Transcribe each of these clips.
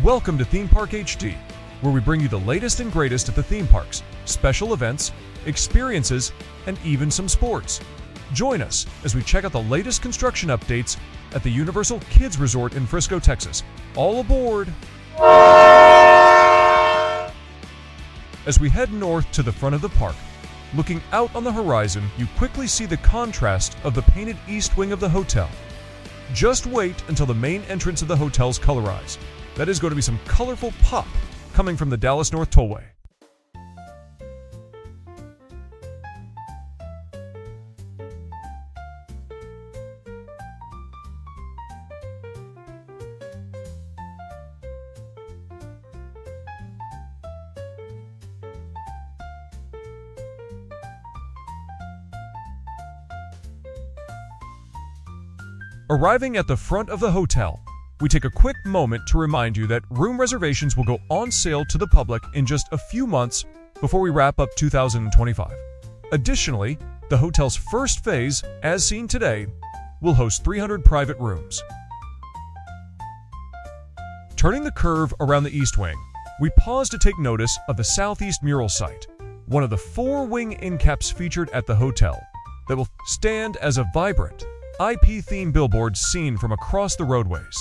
Welcome to Theme Park HD, where we bring you the latest and greatest at the theme parks, special events, experiences, and even some sports. Join us as we check out the latest construction updates at the Universal Kids Resort in Frisco, Texas. All aboard! As we head north to the front of the park, looking out on the horizon, you quickly see the contrast of the painted east wing of the hotel. Just wait until the main entrance of the hotel's colorized. That is going to be some colorful pop coming from the Dallas North Tollway. Arriving at the front of the hotel, we take a quick moment to remind you that room reservations will go on sale to the public in just a few months before we wrap up 2025. Additionally, the hotel's first phase, as seen today, will host 300 private rooms. Turning the curve around the east wing, we pause to take notice of the southeast mural site, one of the 4 wing end caps featured at the hotel that will stand as a vibrant, IP-themed billboard seen from across the roadways.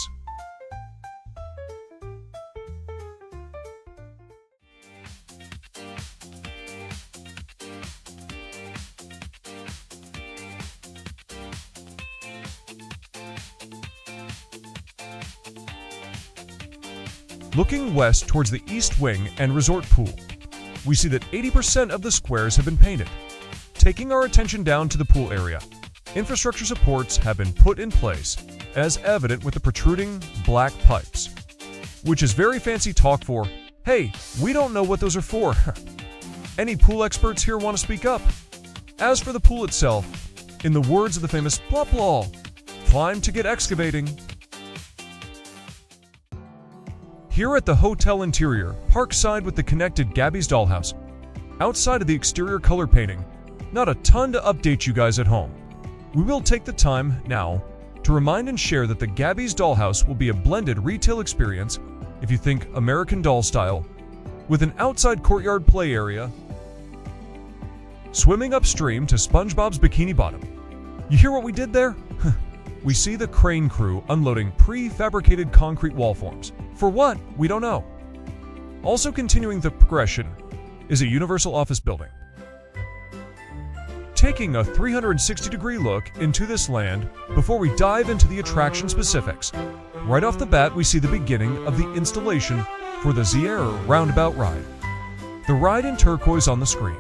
Looking west towards the east wing and resort pool, we see that 80% of the squares have been painted. Taking our attention down to the pool area, infrastructure supports have been put in place, as evident with the protruding black pipes, which is very fancy talk for, hey, we don't know what those are for. Any pool experts here want to speak up? As for the pool itself, in the words of the famous blah blah, climb to get excavating. Here at the hotel interior, parkside with the connected Gabby's Dollhouse, outside of the exterior color painting, not a ton to update you guys at home. We will take the time now to remind and share that the Gabby's Dollhouse will be a blended retail experience, if you think American Doll style, with an outside courtyard play area, swimming upstream to Spongebob's Bikini Bottom. You hear what we did there? We see the crane crew unloading prefabricated concrete wall forms. For what? We don't know. Also continuing the progression is a Universal office building. Taking a 360-degree look into this land before we dive into the attraction specifics. Right off the bat, we see the beginning of the installation for the Zierer roundabout ride. The ride in turquoise on the screen.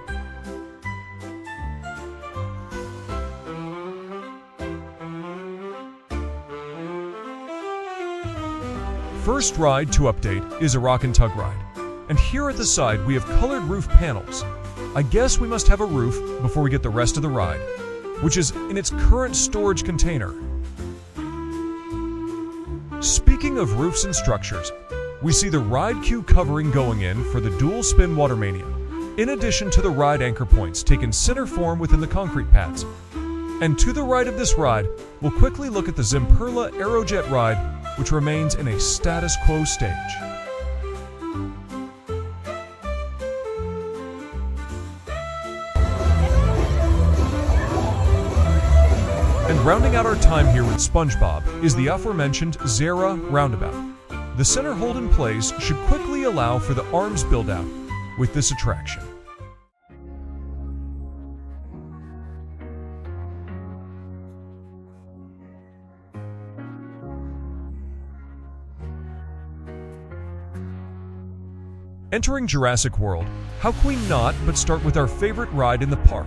First ride to update is a rock and tug ride. And here at the side, we have colored roof panels. I guess we must have a roof before we get the rest of the ride, which is in its current storage container. Speaking of roofs and structures, we see the ride queue covering going in for the dual spin Water Mania, in addition to the ride anchor points taken center form within the concrete pads. And to the right of this ride, we'll quickly look at the Zimperla Aerojet ride, which remains in a status quo stage. And rounding out our time here with SpongeBob is the aforementioned Zierer roundabout. The center hold in place should quickly allow for the arms build out with this attraction. Entering Jurassic World, how can we not but start with our favorite ride in the park,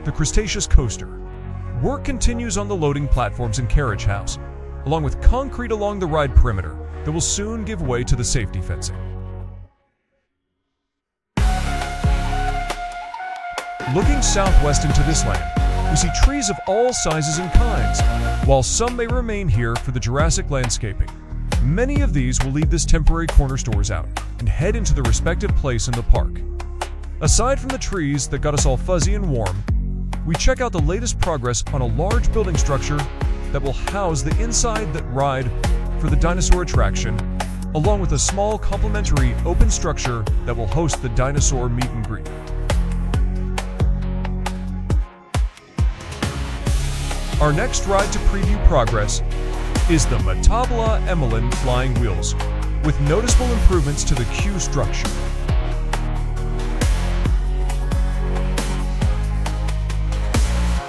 the Cretaceous Coaster. Work continues on the loading platforms and carriage house, along with concrete along the ride perimeter that will soon give way to the safety fencing. Looking southwest into this land, we see trees of all sizes and kinds. While some may remain here for the Jurassic landscaping, many of these will leave this temporary corner stores out and head into the respective place in the park. Aside from the trees that got us all fuzzy and warm, we check out the latest progress on a large building structure that will house the inside that ride for the dinosaur attraction, along with a small complimentary open structure that will host the dinosaur meet and greet. Our next ride to preview progress is the Matabla Emelin Flying Wheels, with noticeable improvements to the queue structure.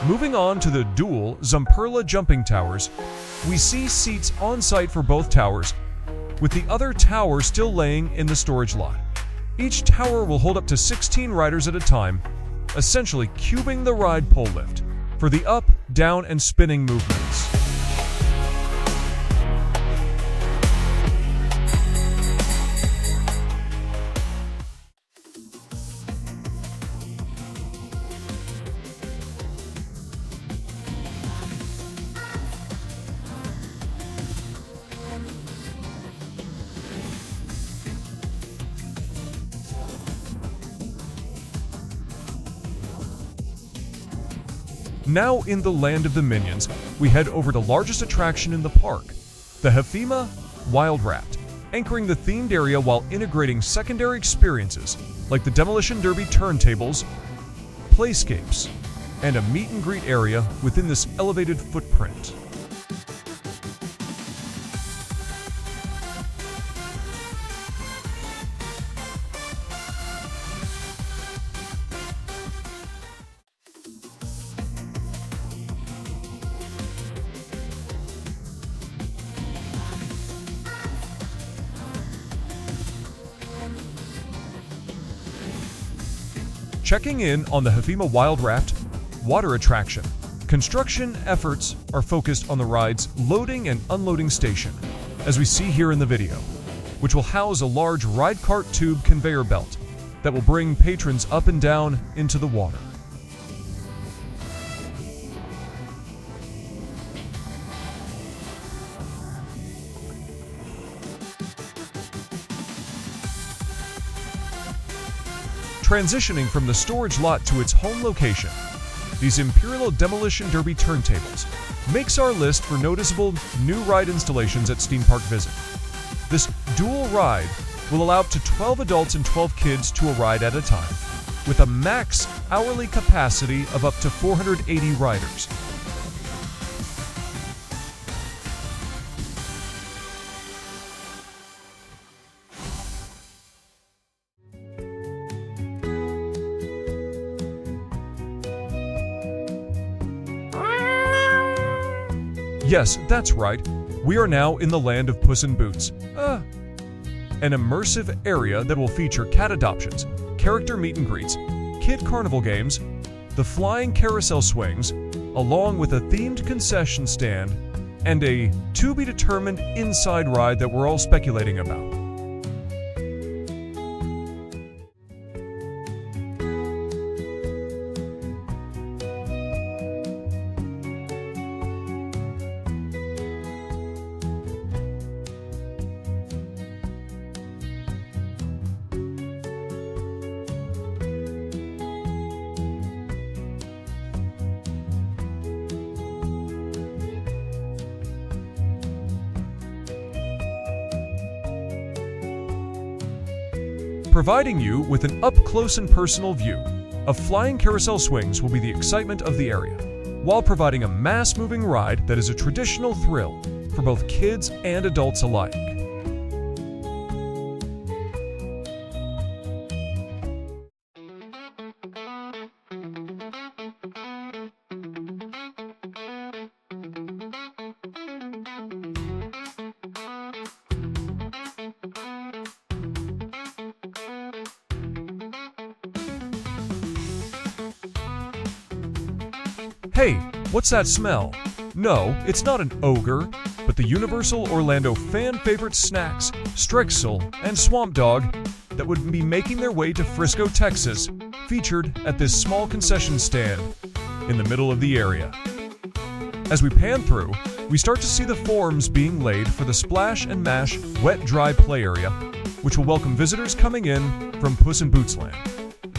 Moving on to the dual Zamperla jumping towers, we see seats on site for both towers, with the other tower still laying in the storage lot. Each tower will hold up to 16 riders at a time, essentially cubing the ride pole lift for the up, down, and spinning movements. Now in the land of the Minions, we head over to the largest attraction in the park, the Hefima Wild Rat, anchoring the themed area while integrating secondary experiences like the Demolition Derby turntables, playscapes, and a meet and greet area within this elevated footprint. Checking in on the Hefima Wild Raft water attraction, construction efforts are focused on the ride's loading and unloading station, as we see here in the video, which will house a large ride cart tube conveyor belt that will bring patrons up and down into the water. Transitioning from the storage lot to its home location, these Imperial Demolition Derby turntables makes our list for noticeable new ride installations at Steam Park Visit. This dual ride will allow up to 12 adults and 12 kids to a ride at a time, with a max hourly capacity of up to 480 riders. Yes, that's right. We are now in the land of Puss in Boots. An immersive area that will feature cat adoptions, character meet and greets, kid carnival games, the flying carousel swings, along with a themed concession stand, and a to-be-determined inside ride that we're all speculating about. Providing you with an up-close and personal view of flying carousel swings will be the excitement of the area, while providing a mass-moving ride that is a traditional thrill for both kids and adults alike. Hey, what's that smell? No, it's not an ogre, but the Universal Orlando fan-favorite snacks, Strexel and Swamp Dog, that would be making their way to Frisco, Texas, featured at this small concession stand in the middle of the area. As we pan through, we start to see the forms being laid for the Splash and Mash wet-dry play area, which will welcome visitors coming in from Puss in Boots Land.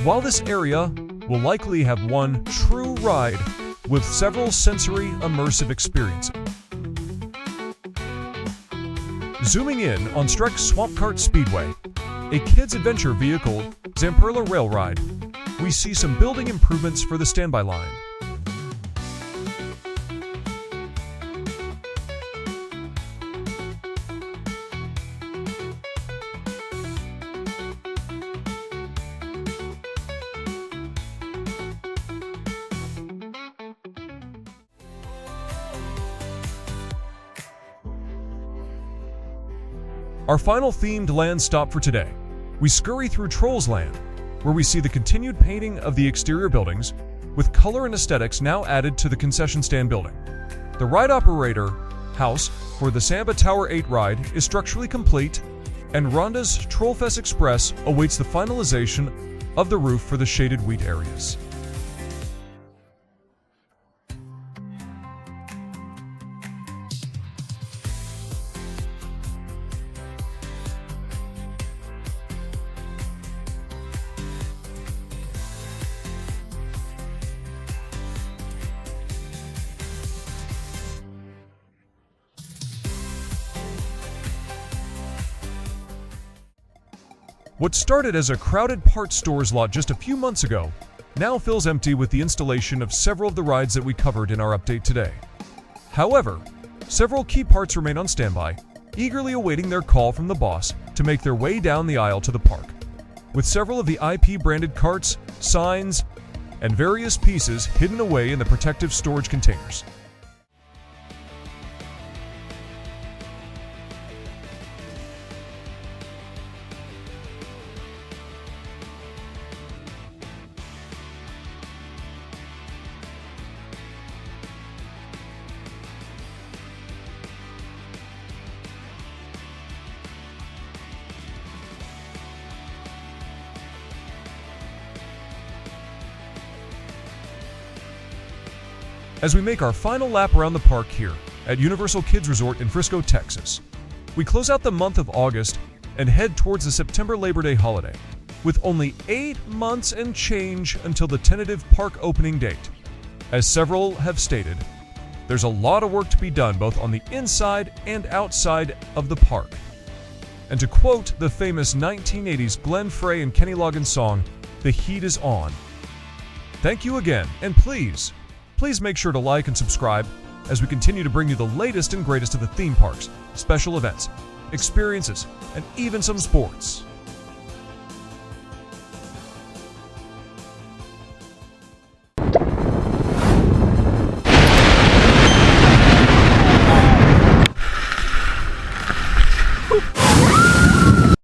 While this area will likely have one true ride with several sensory immersive experiences. Zooming in on Shrek's Swamp Kart Speedway, a kids' adventure vehicle, Zamperla Rail Ride, we see some building improvements for the standby line. Our final themed land stop for today. We scurry through Trolls Land, where we see the continued painting of the exterior buildings, with color and aesthetics now added to the concession stand building. The ride operator house for the Samba Tower 8 ride is structurally complete, and Rhonda's Trollfest Express awaits the finalization of the roof for the shaded wheat areas. What started as a crowded parts stores lot just a few months ago now feels empty with the installation of several of the rides that we covered in our update today. However, several key parts remain on standby, eagerly awaiting their call from the boss to make their way down the aisle to the park. With several of the IP-branded carts, signs, and various pieces hidden away in the protective storage containers. As we make our final lap around the park here at Universal Kids Resort in Frisco, Texas, we close out the month of August and head towards the September Labor Day holiday, with only 8 months and change until the tentative park opening date. As several have stated, there's a lot of work to be done both on the inside and outside of the park. And to quote the famous 1980s Glenn Frey and Kenny Loggins song, "The heat is on." Thank you again, and please make sure to like and subscribe as we continue to bring you the latest and greatest of the theme parks, special events, experiences, and even some sports.